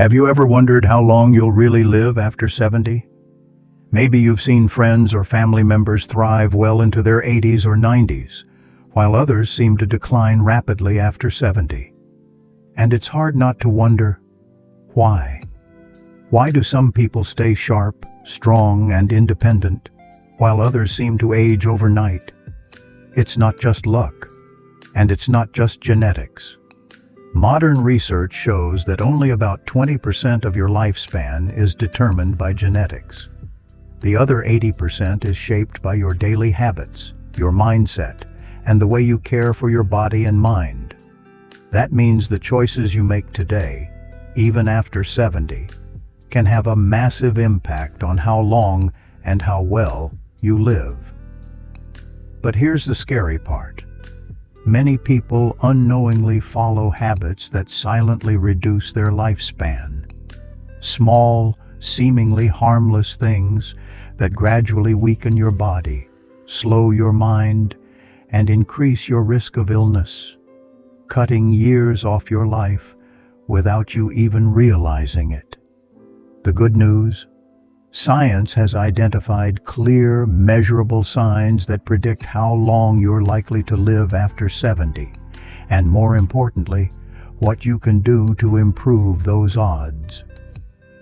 Have you ever wondered how long you'll really live after 70? Maybe you've seen friends or family members thrive well into their 80s or 90s, while others seem to decline rapidly after 70. And it's hard not to wonder, why? Why do some people stay sharp, strong, and independent, while others seem to age overnight? It's not just luck, and it's not just genetics. Modern research shows that only about 20% of your lifespan is determined by genetics. The other 80% is shaped by your daily habits, your mindset, and the way you care for your body and mind. That means the choices you make today, even after 70, can have a massive impact on how long and how well you live. But here's the scary part. Many people unknowingly follow habits that silently reduce their lifespan. Small, seemingly harmless things that gradually weaken your body, slow your mind, and increase your risk of illness, cutting years off your life without you even realizing it. The good news? Science has identified clear, measurable signs that predict how long you're likely to live after 70, and more importantly, what you can do to improve those odds.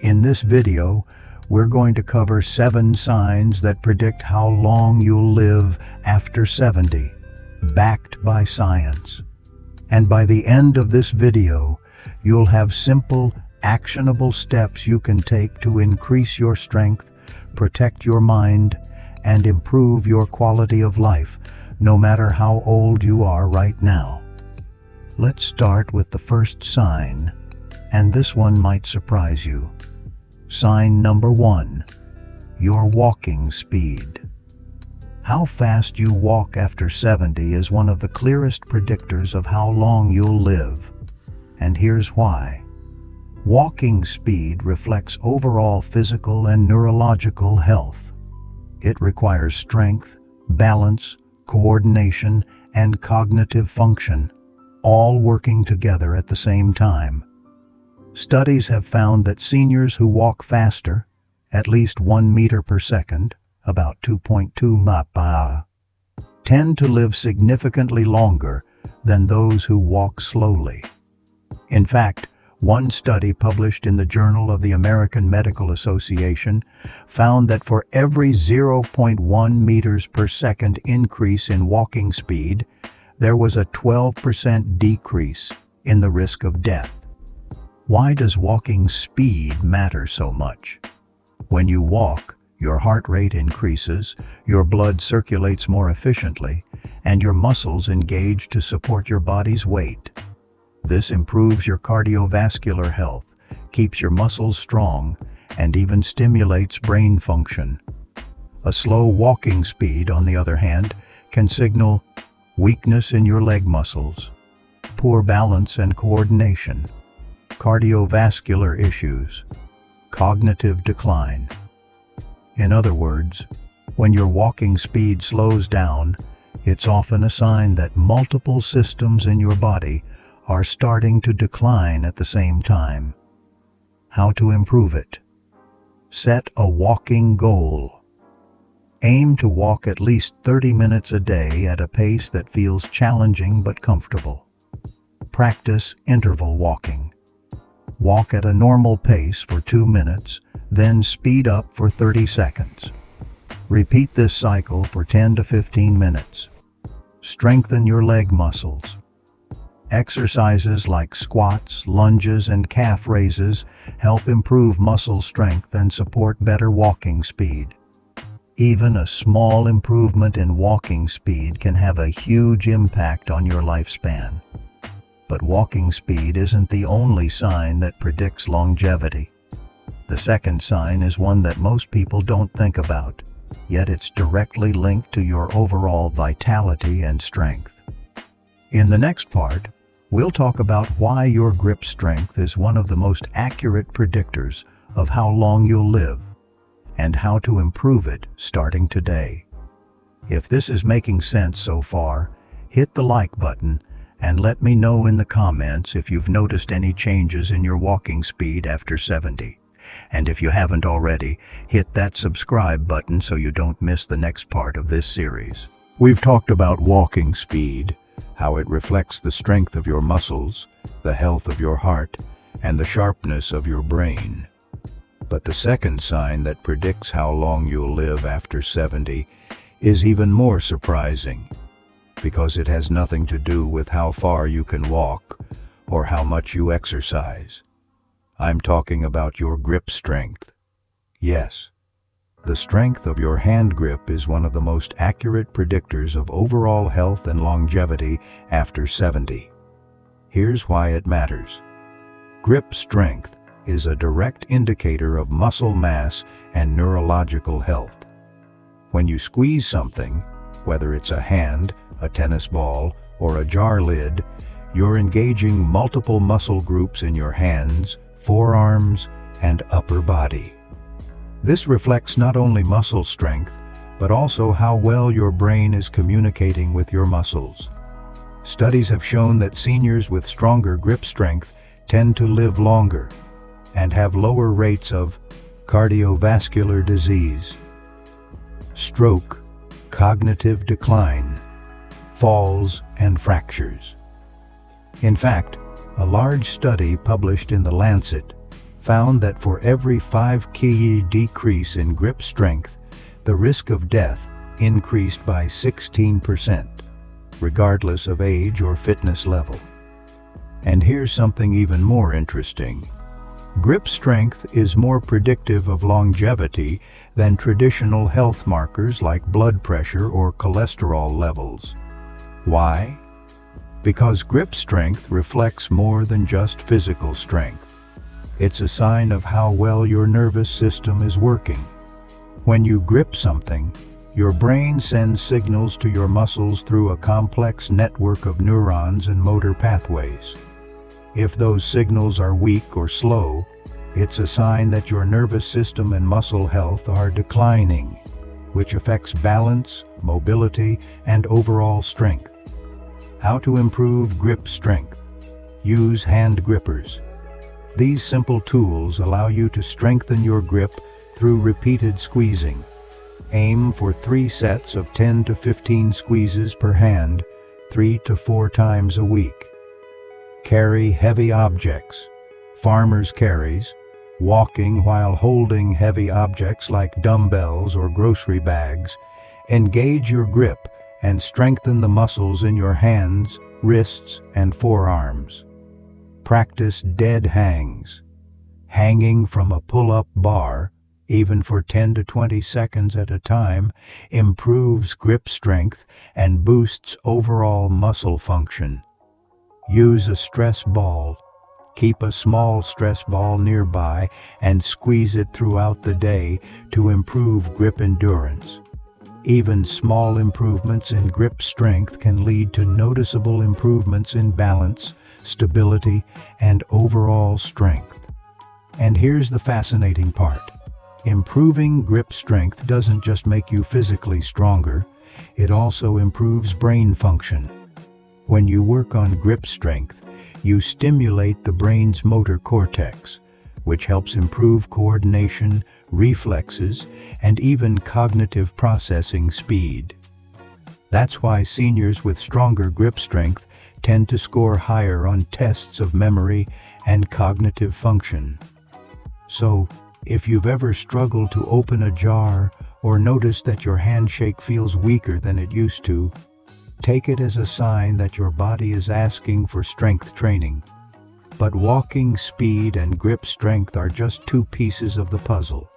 In this video, we're going to cover 7 signs that predict how long you'll live after 70, backed by science. And by the end of this video, you'll have simple, actionable steps you can take to increase your strength, protect your mind, and improve your quality of life, no matter how old you are right now. Let's start with the first sign, and this one might surprise you. Sign number 1, your walking speed. How fast you walk after 70 is one of the clearest predictors of how long you'll live. And here's why. Walking speed reflects overall physical and neurological health. It requires strength, balance, coordination, and cognitive function, all working together at the same time. Studies have found that seniors who walk faster, at least 1 meter per second, about 2.2 mph, tend to live significantly longer than those who walk slowly. In fact, one study published in the Journal of the American Medical Association found that for every 0.1 meters per second increase in walking speed, there was a 12% decrease in the risk of death. Why does walking speed matter so much? When you walk, your heart rate increases, your blood circulates more efficiently, and your muscles engage to support your body's weight. This improves your cardiovascular health, keeps your muscles strong, and even stimulates brain function. A slow walking speed, on the other hand, can signal weakness in your leg muscles, poor balance and coordination, cardiovascular issues, cognitive decline. In other words, when your walking speed slows down, it's often a sign that multiple systems in your body are starting to decline at the same time. How to improve it? Set a walking goal. Aim to walk at least 30 minutes a day at a pace that feels challenging but comfortable. Practice interval walking. Walk at a normal pace for 2 minutes, then speed up for 30 seconds. Repeat this cycle for 10 to 15 minutes. Strengthen your leg muscles. Exercises like squats, lunges, and calf raises help improve muscle strength and support better walking speed. Even a small improvement in walking speed can have a huge impact on your lifespan. But walking speed isn't the only sign that predicts longevity. The second sign is one that most people don't think about, yet it's directly linked to your overall vitality and strength. In the next part, we'll talk about why your grip strength is one of the most accurate predictors of how long you'll live, and how to improve it starting today. If this is making sense so far, hit the like button And let me know in the comments if you've noticed any changes in your walking speed after 70. And if you haven't already, hit that subscribe button so you don't miss the next part of this series. We've talked about walking speed, how it reflects the strength of your muscles, the health of your heart, and the sharpness of your brain. But the second sign that predicts how long you'll live after 70 is even more surprising, because it has nothing to do with how far you can walk or how much you exercise. I'm talking about your grip strength. Yes, the strength of your hand grip is one of the most accurate predictors of overall health and longevity after 70. Here's why it matters. Grip strength is a direct indicator of muscle mass and neurological health. When you squeeze something, whether it's a hand, a tennis ball, or a jar lid, you're engaging multiple muscle groups in your hands, forearms, and upper body. This reflects not only muscle strength, but also how well your brain is communicating with your muscles. Studies have shown that seniors with stronger grip strength tend to live longer and have lower rates of cardiovascular disease, stroke, cognitive decline, falls, and fractures. In fact, a large study published in The Lancet found that for every 5 kg decrease in grip strength, the risk of death increased by 16%, regardless of age or fitness level. And here's something even more interesting. Grip strength is more predictive of longevity than traditional health markers like blood pressure or cholesterol levels. Why? Because grip strength reflects more than just physical strength. It's a sign of how well your nervous system is working. When you grip something, your brain sends signals to your muscles through a complex network of neurons and motor pathways. If those signals are weak or slow, it's a sign that your nervous system and muscle health are declining, which affects balance, mobility, and overall strength. How to improve grip strength? Use hand grippers. These simple tools allow you to strengthen your grip through repeated squeezing. Aim for 3 sets of 10 to 15 squeezes per hand, 3 to 4 times a week. Carry heavy objects, farmer's carries, walking while holding heavy objects like dumbbells or grocery bags. Engage your grip and strengthen the muscles in your hands, wrists, and forearms. Practice dead hangs. Hanging from a pull-up bar, even for 10 to 20 seconds at a time, improves grip strength and boosts overall muscle function. Use a stress ball. Keep a small stress ball nearby and squeeze it throughout the day to improve grip endurance. Even small improvements in grip strength can lead to noticeable improvements in balance, stability, and overall strength. And here's the fascinating part. Improving grip strength doesn't just make you physically stronger, it also improves brain function. When you work on grip strength, you stimulate the brain's motor cortex, which helps improve coordination, reflexes, and even cognitive processing speed. That's why seniors with stronger grip strength tend to score higher on tests of memory and cognitive function. So, if you've ever struggled to open a jar or noticed that your handshake feels weaker than it used to, take it as a sign that your body is asking for strength training. But walking speed and grip strength are just 2 pieces of the puzzle.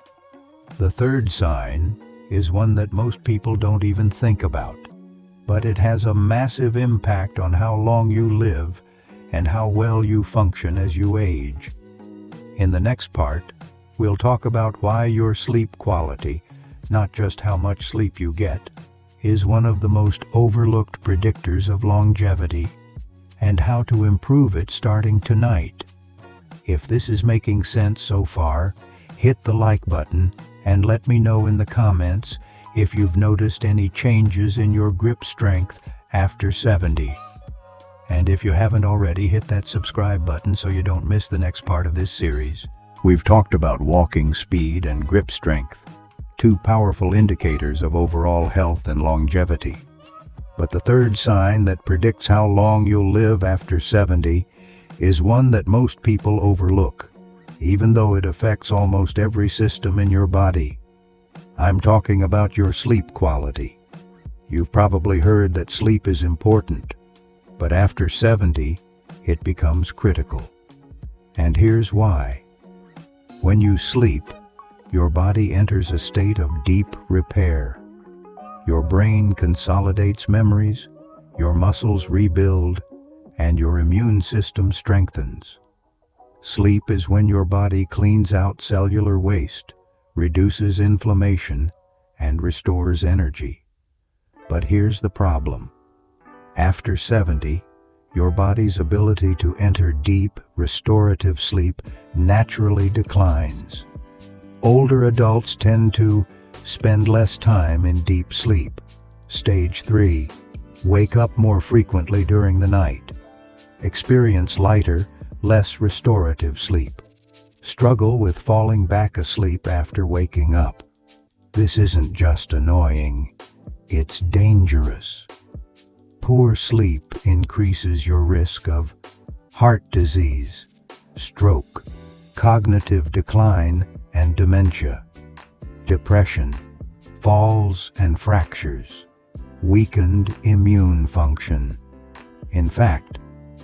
The third sign is one that most people don't even think about, but it has a massive impact on how long you live and how well you function as you age. In the next part, we'll talk about why your sleep quality, not just how much sleep you get, is one of the most overlooked predictors of longevity, and how to improve it starting tonight. If this is making sense so far, hit the like button and let me know in the comments if you've noticed any changes in your grip strength after 70. And if you haven't already, hit that subscribe button so you don't miss the next part of this series. We've talked about walking speed and grip strength, two powerful indicators of overall health and longevity. But the third sign that predicts how long you'll live after 70 is one that most people overlook, even though it affects almost every system in your body. I'm talking about your sleep quality. You've probably heard that sleep is important, but after 70, it becomes critical. And here's why. When you sleep, your body enters a state of deep repair. Your brain consolidates memories, your muscles rebuild, and your immune system strengthens. Sleep is when your body cleans out cellular waste, reduces inflammation, and restores energy. But here's the problem. After 70, your body's ability to enter deep, restorative sleep naturally declines. Older adults tend to spend less time in deep sleep. Stage 3. Wake up more frequently during the night. Experience lighter, less restorative sleep. Struggle with falling back asleep after waking up. This isn't just annoying, it's dangerous. Poor sleep increases your risk of heart disease, stroke, cognitive decline, and dementia, depression, falls and fractures, weakened immune function. In fact,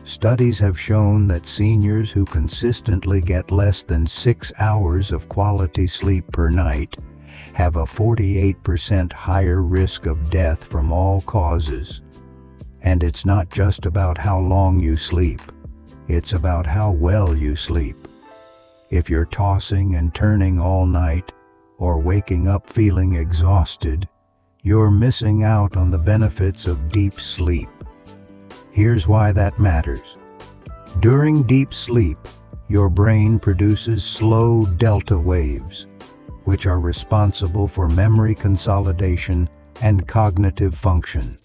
studies have shown that seniors who consistently get less than 6 hours of quality sleep per night have a 48% higher risk of death from all causes. And it's not just about how long you sleep, it's about how well you sleep. If you're tossing and turning all night, or waking up feeling exhausted, you're missing out on the benefits of deep sleep. Here's why that matters. During deep sleep, your brain produces slow delta waves, which are responsible for memory consolidation and cognitive function.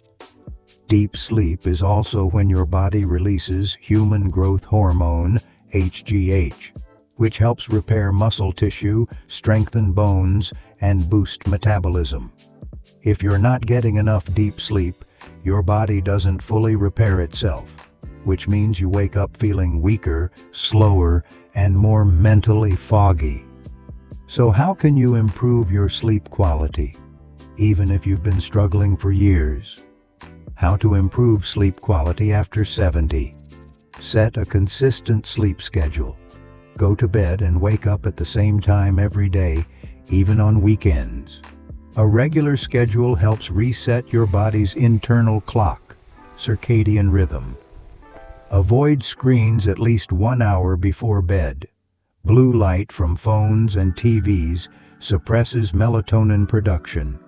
Deep sleep is also when your body releases human growth hormone, HGH, which helps repair muscle tissue, strengthen bones, and boost metabolism. If you're not getting enough deep sleep, your body doesn't fully repair itself, which means you wake up feeling weaker, slower, and more mentally foggy. So how can you improve your sleep quality, even if you've been struggling for years? How to improve sleep quality after 70. Set a consistent sleep schedule. Go to bed and wake up at the same time every day, even on weekends. A regular schedule helps reset your body's internal clock, circadian rhythm. Avoid screens at least 1 hour before bed. Blue light from phones and TVs suppresses melatonin production,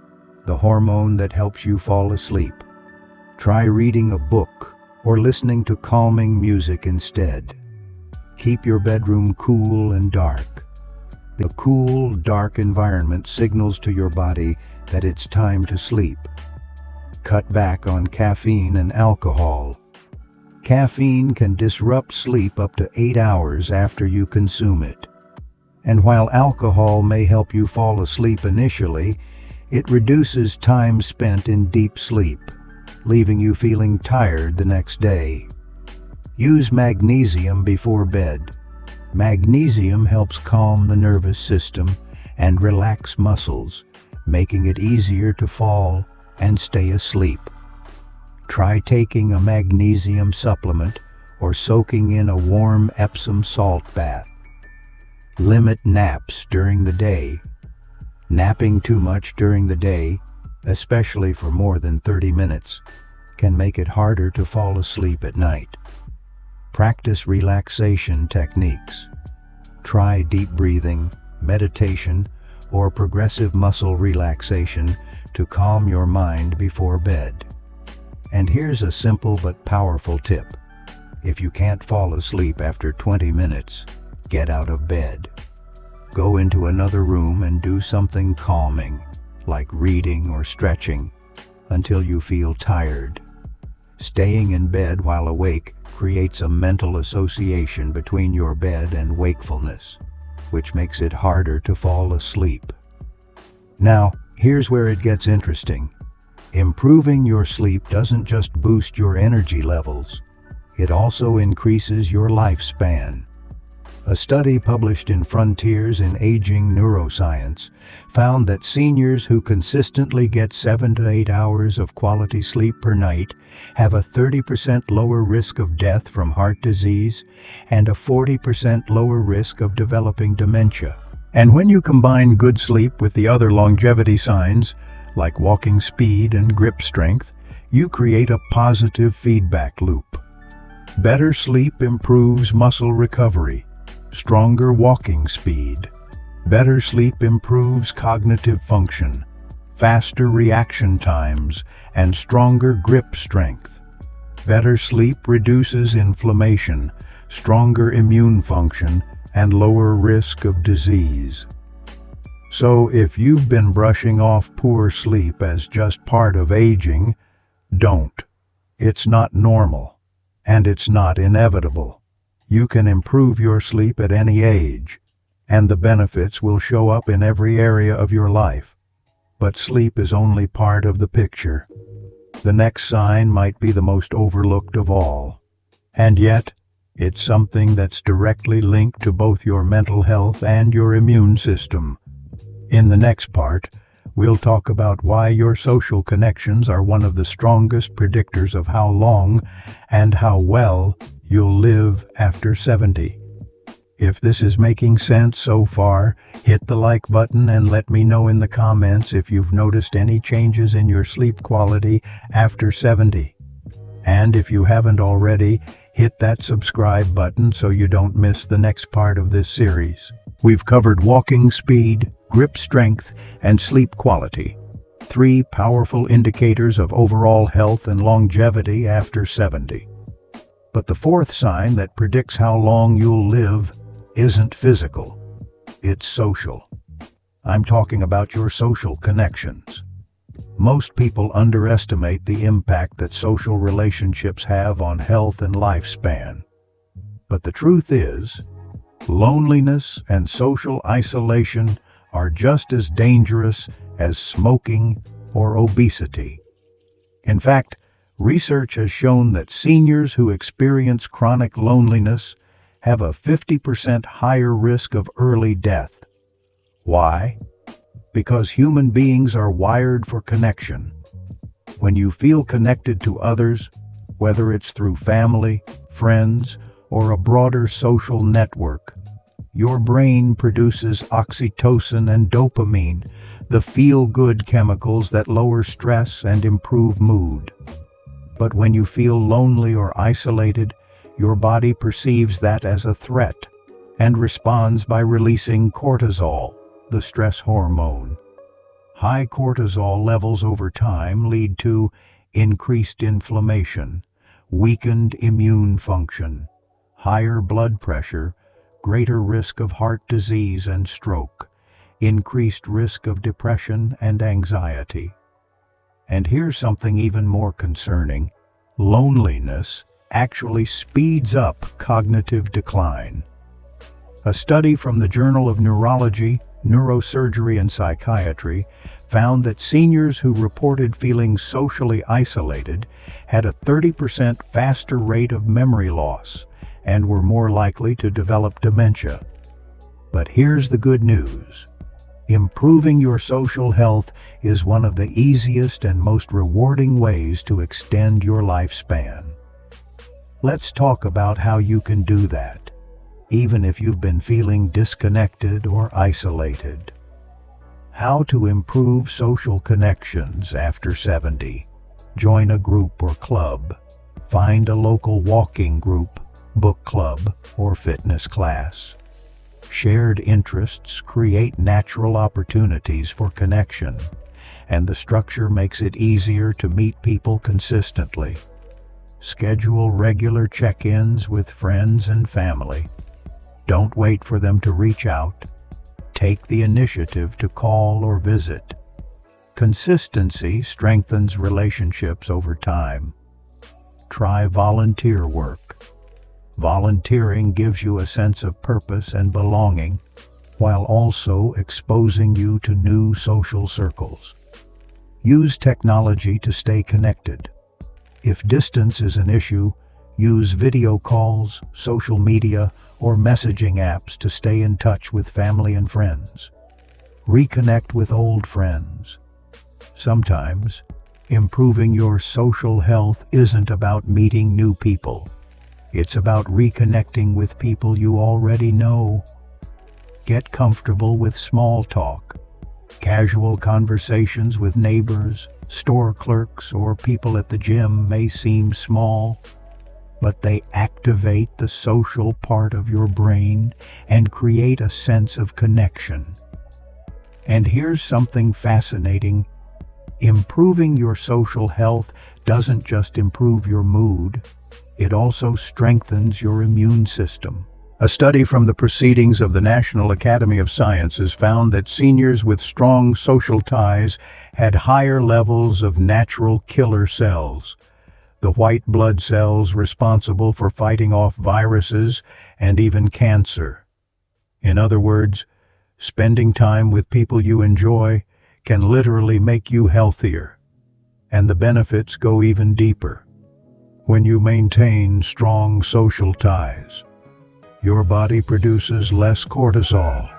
the hormone that helps you fall asleep. Try reading a book or listening to calming music instead. Keep your bedroom cool and dark. The cool, dark environment signals to your body that it's time to sleep. Cut back on caffeine and alcohol. Caffeine can disrupt sleep up to 8 hours after you consume it. And while alcohol may help you fall asleep initially, it reduces time spent in deep sleep, leaving you feeling tired the next day. Use magnesium before bed. Magnesium helps calm the nervous system and relax muscles, making it easier to fall and stay asleep. Try taking a magnesium supplement or soaking in a warm Epsom salt bath. Limit naps during the day. Napping too much during the day, especially for more than 30 minutes, can make it harder to fall asleep at night. Practice relaxation techniques. Try deep breathing, meditation, or progressive muscle relaxation to calm your mind before bed. And here's a simple but powerful tip. If you can't fall asleep after 20 minutes, get out of bed. Go into another room and do something calming, like reading or stretching, until you feel tired. Staying in bed while awake creates a mental association between your bed and wakefulness, which makes it harder to fall asleep. Now, here's where it gets interesting. Improving your sleep doesn't just boost your energy levels, it also increases your lifespan. A study published in Frontiers in Aging Neuroscience found that seniors who consistently get 7 to 8 hours of quality sleep per night have a 30% lower risk of death from heart disease and a 40% lower risk of developing dementia. And when you combine good sleep with the other longevity signs, like walking speed and grip strength, you create a positive feedback loop. Better sleep improves muscle recovery. Stronger walking speed. Better sleep improves cognitive function, faster reaction times, and stronger grip strength. Better sleep reduces inflammation, stronger immune function, and lower risk of disease. So if you've been brushing off poor sleep as just part of aging, don't. It's not normal, and it's not inevitable. You can improve your sleep at any age, and the benefits will show up in every area of your life. But sleep is only part of the picture. The next sign might be the most overlooked of all. And yet, it's something that's directly linked to both your mental health and your immune system. In the next part, we'll talk about why your social connections are one of the strongest predictors of how long and how well you'll live after 70. If this is making sense so far, hit the like button and let me know in the comments if you've noticed any changes in your sleep quality after 70. And if you haven't already, hit that subscribe button so you don't miss the next part of this series. We've covered walking speed, grip strength, and sleep quality, 3 powerful indicators of overall health and longevity after 70. But the 4th sign that predicts how long you'll live isn't physical, it's social. I'm talking about your social connections. Most people underestimate the impact that social relationships have on health and lifespan. But the truth is, loneliness and social isolation are just as dangerous as smoking or obesity. In fact, research has shown that seniors who experience chronic loneliness have a 50% higher risk of early death. Why? Because human beings are wired for connection. When you feel connected to others, whether it's through family, friends, or a broader social network, your brain produces oxytocin and dopamine, the feel-good chemicals that lower stress and improve mood. But when you feel lonely or isolated, your body perceives that as a threat and responds by releasing cortisol, the stress hormone. High cortisol levels over time lead to increased inflammation, weakened immune function, higher blood pressure, greater risk of heart disease and stroke, increased risk of depression and anxiety. And here's something even more concerning. Loneliness actually speeds up cognitive decline. A study from the Journal of Neurology, Neurosurgery and Psychiatry found that seniors who reported feeling socially isolated had a 30% faster rate of memory loss and were more likely to develop dementia. But here's the good news. Improving your social health is one of the easiest and most rewarding ways to extend your lifespan. Let's talk about how you can do that, even if you've been feeling disconnected or isolated. How to improve social connections after 70. Join a group or club. Find a local walking group, book club, or fitness class. Shared interests create natural opportunities for connection, and the structure makes it easier to meet people consistently. Schedule regular check-ins with friends and family. Don't wait for them to reach out. Take the initiative to call or visit. Consistency strengthens relationships over time. try volunteer work. Volunteering gives you a sense of purpose and belonging, while also exposing you to new social circles. Use technology to stay connected. If distance is an issue, use video calls, social media, or messaging apps to stay in touch with family and friends. Reconnect with old friends. Sometimes, improving your social health isn't about meeting new people. It's about reconnecting with people you already know. Get comfortable with small talk. Casual conversations with neighbors, store clerks, or people at the gym may seem small, but they activate the social part of your brain and create a sense of connection. And here's something fascinating. Improving your social health doesn't just improve your mood, it also strengthens your immune system. A study from the Proceedings of the National Academy of Sciences found that seniors with strong social ties had higher levels of natural killer cells, the white blood cells responsible for fighting off viruses and even cancer. In other words, spending time with people you enjoy can literally make you healthier, and the benefits go even deeper. When you maintain strong social ties, your body produces less cortisol,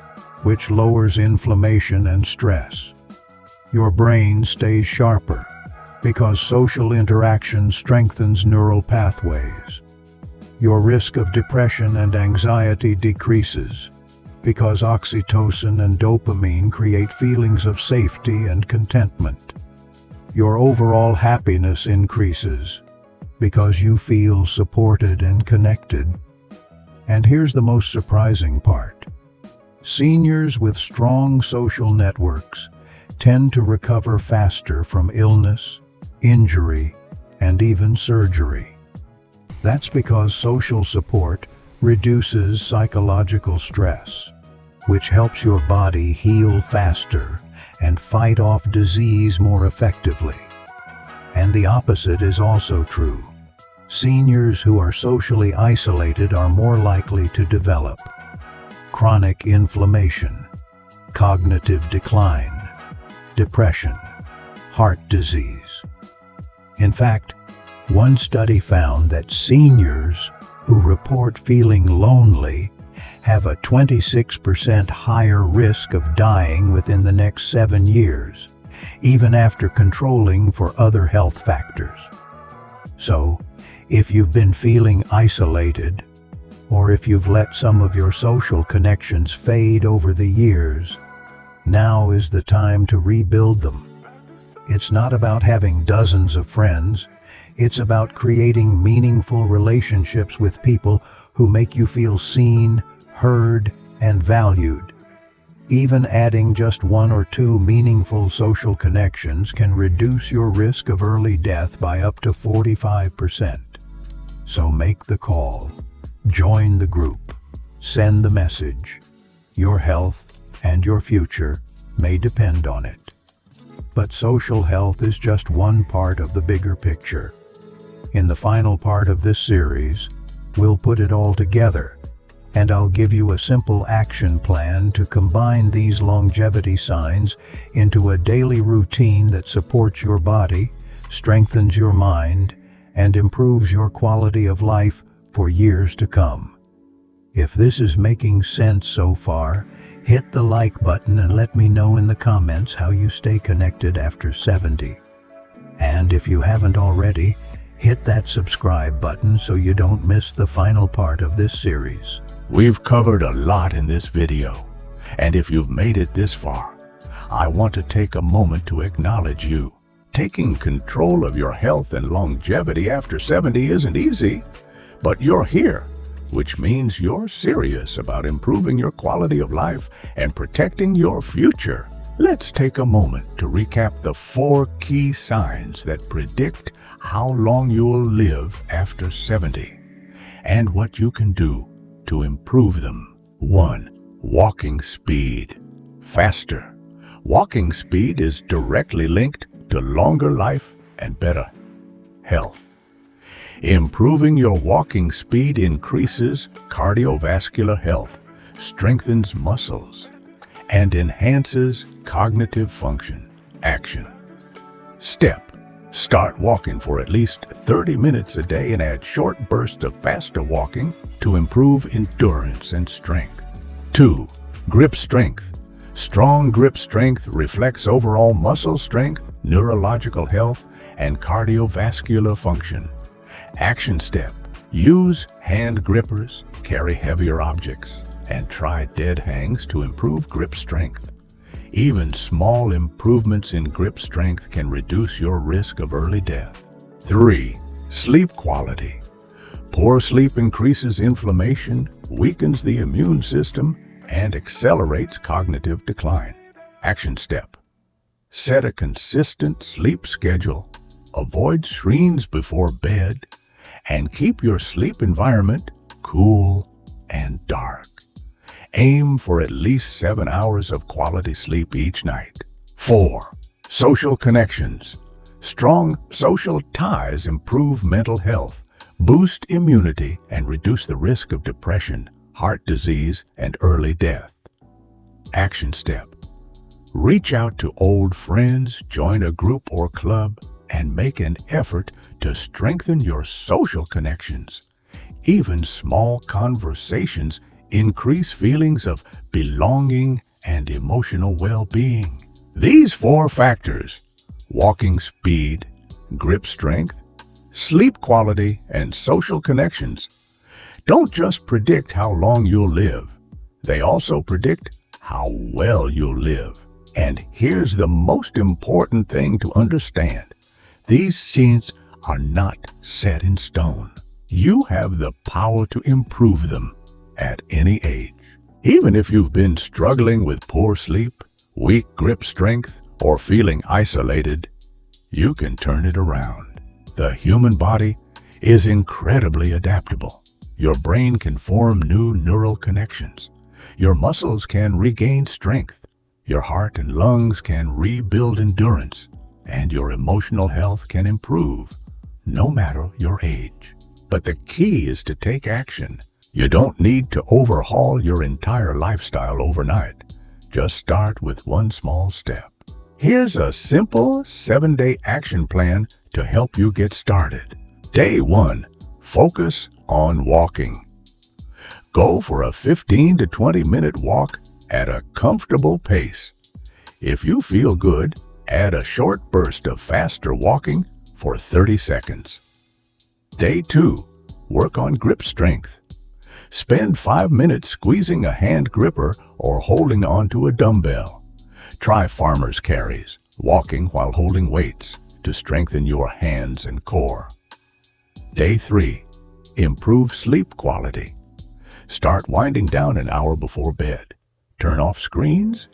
which lowers inflammation and stress. Your brain stays sharper because social interaction strengthens neural pathways. Your risk of depression and anxiety decreases because oxytocin and dopamine create feelings of safety and contentment. Your overall happiness increases because you feel supported and connected. And here's the most surprising part. Seniors with strong social networks tend to recover faster from illness, injury, and even surgery. That's because social support reduces psychological stress, which helps your body heal faster and fight off disease more effectively. And the opposite is also true. Seniors who are socially isolated are more likely to develop chronic inflammation, cognitive decline, depression, heart disease. In fact, one study found that seniors who report feeling lonely have a 26% higher risk of dying within the next 7 years, even after controlling for other health factors. So, if you've been feeling isolated, or if you've let some of your social connections fade over the years, now is the time to rebuild them. It's not about having dozens of friends. It's about creating meaningful relationships with people who make you feel seen, heard, and valued. Even adding just 1 or 2 meaningful social connections can reduce your risk of early death by up to 45%. So make the call, join the group, send the message. Your health and your future may depend on it. But social health is just one part of the bigger picture. In the final part of this series, we'll put it all together, and I'll give you a simple action plan to combine these longevity signs into a daily routine that supports your body, strengthens your mind, and improves your quality of life for years to come. If this is making sense so far, hit the like button and let me know in the comments how you stay connected after 70. And if you haven't already, hit that subscribe button so you don't miss the final part of this series. We've covered a lot in this video, and if you've made it this far, I want to take a moment to acknowledge you. Taking control of your health and longevity after 70 isn't easy, but you're here, which means you're serious about improving your quality of life and protecting your future. Let's take a moment to recap the 4 key signs that predict how long you'll live after 70 and what you can do to improve them. 1. Walking speed. Faster. Walking speed is directly linked to longer life and better health. Improving your walking speed increases cardiovascular health, strengthens muscles, and enhances cognitive function. Action. Step. Start walking for at least 30 minutes a day and add short bursts of faster walking to improve endurance and strength. 2. Grip strength. Strong grip strength reflects overall muscle strength, neurological health, and cardiovascular function. Action step. Use hand grippers, carry heavier objects, and try dead hangs to improve grip strength. Even small improvements in grip strength can reduce your risk of early death. 3. Sleep quality. Poor sleep increases inflammation, weakens the immune system, and accelerates cognitive decline. Action step. Set a consistent sleep schedule, avoid screens before bed, and keep your sleep environment cool and dark. Aim for at least 7 hours of quality sleep each night. 4. Social connections. Strong social ties improve mental health, boost immunity, and reduce the risk of depression, heart disease, and early death. Action step. Reach out to old friends, join a group or club, and make an effort to strengthen your social connections. Even small conversations increase feelings of belonging and emotional well-being. These 4 factors, walking speed, grip strength, sleep quality, and social connections, don't just predict how long you'll live. They also predict how well you'll live. And here's the most important thing to understand. These scenes are not set in stone. You have the power to improve them at any age. Even if you've been struggling with poor sleep, weak grip strength, or feeling isolated, you can turn it around. The human body is incredibly adaptable. Your brain can form new neural connections. Your muscles can regain strength. Your heart and lungs can rebuild endurance. And your emotional health can improve, no matter your age. But the key is to take action. You don't need to overhaul your entire lifestyle overnight. Just start with one small step. Here's a simple 7-day action plan to help you get started. Day 1. Focus on walking. Go for a 15 to 20-minute walk at a comfortable pace. If you feel good, add a short burst of faster walking for 30 seconds. Day 2. Work on grip strength. Spend 5 minutes squeezing a hand gripper or holding onto a dumbbell. Try farmer's carries, walking while holding weights, to strengthen your hands and core. Day 3. Improve sleep quality. Start winding down an hour before bed. Turn off screens